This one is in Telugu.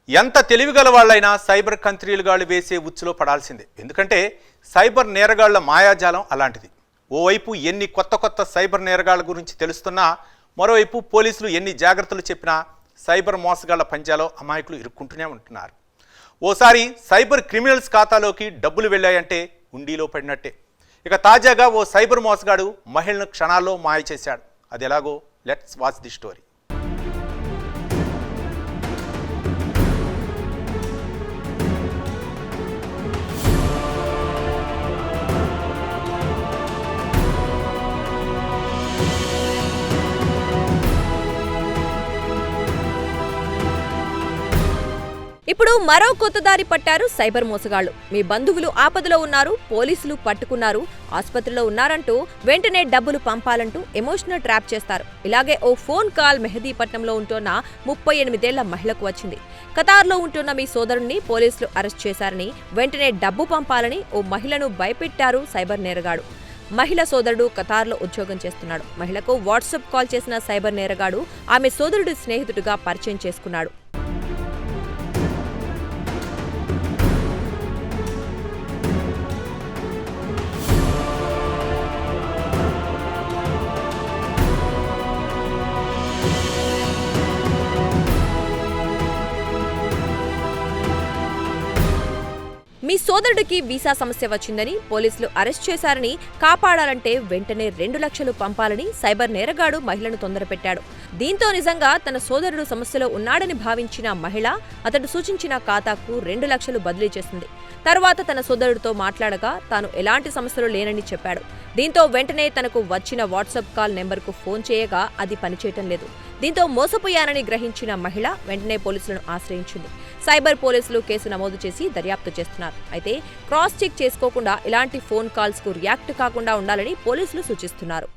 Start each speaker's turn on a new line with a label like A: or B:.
A: ఎంత తెలివిగల వాళ్ళైనా సైబర్ కంత్రీలుగాళ్ళు వేసే ఉచ్చులో పడాల్సిందే. ఎందుకంటే సైబర్ నేరగాళ్ల మాయాజాలం అలాంటిది. ఓవైపు ఎన్ని కొత్త సైబర్ నేరగాళ్ల గురించి తెలుస్తున్నా, మరోవైపు పోలీసులు ఎన్ని జాగ్రత్తలు చెప్పినా సైబర్ మోసగాళ్ల పంజాలో అమాయకులు ఇరుక్కుంటూనే ఉంటున్నారు. ఓసారి సైబర్ క్రిమినల్స్ ఖాతాలోకి డబ్బులు వెళ్ళాయంటే ఉండిలో పడినట్టే. ఇక తాజాగా ఓ సైబర్ మోసగాడు మహిళను క్షణాల్లో మాయ చేశాడు. అది ఎలాగో లెట్స్ వాచ్ ది స్టోరీ.
B: ఇప్పుడు మరో కొత్త దారి పట్టారు సైబర్ మోసగాళ్లు. మీ బంధువులు ఆపదలో ఉన్నారు, పోలీసులు పట్టుకున్నారు, ఆసుపత్రిలో ఉన్నారంటూ వెంటనే డబ్బులు పంపాలంటూ ఎమోషనల్ ట్రాప్ చేస్తారు. ఇలాగే ఓ ఫోన్ కాల్ మెహదీపట్నంలో ఉంటున్న 38 ఏళ్ల మహిళకు వచ్చింది. ఖతార్లో ఉంటున్న మీ సోదరుణ్ణి పోలీసులు అరెస్ట్ చేశారని, వెంటనే డబ్బు పంపాలని ఓ మహిళను భయపెట్టారు సైబర్ నేరగాడు. మహిళ సోదరుడు ఖతార్లో ఉద్యోగం చేస్తున్నాడు. మహిళకు వాట్సాప్ కాల్ చేసిన సైబర్ నేరగాడు ఆమె సోదరుడి స్నేహితుడిగా పరిచయం చేసుకున్నాడు. మీ సోదరుడికి వీసా సమస్య వచ్చిందని, పోలీసులు అరెస్ట్ చేశారని, కాపాడాలంటే వెంటనే 2 లక్షలు పంపాలని సైబర్ నేరగాడు మహిళను తొందరపెట్టాడు. దీంతో నిజంగా తన సోదరుడు సమస్యలో ఉన్నాడని భావించిన మహిళ అతడు సూచించిన ఖాతాకు 2 లక్షలు బదిలీ చేసింది. తర్వాత తన సోదరుడితో మాట్లాడగా తాను ఎలాంటి సమస్యలు లేనని చెప్పాడు. దీంతో వెంటనే తనకు వచ్చిన వాట్సాప్ కాల్ నెంబర్కు ఫోన్ చేయగా అది పనిచేయటం లేదు. దీంతో మోసపోయానని గ్రహించిన మహిళ వెంటనే పోలీసులను ఆశ్రయించింది. సైబర్ పోలీసులు కేసు నమోదు చేసి దర్యాప్తు చేస్తున్నారు. అయితే క్రాస్ చెక్ చేసుకోకుండా ఇలాంటి ఫోన్ కాల్స్ కు రియాక్ట్ కాకుండా ఉండాలని పోలీసులు సూచిస్తున్నారు.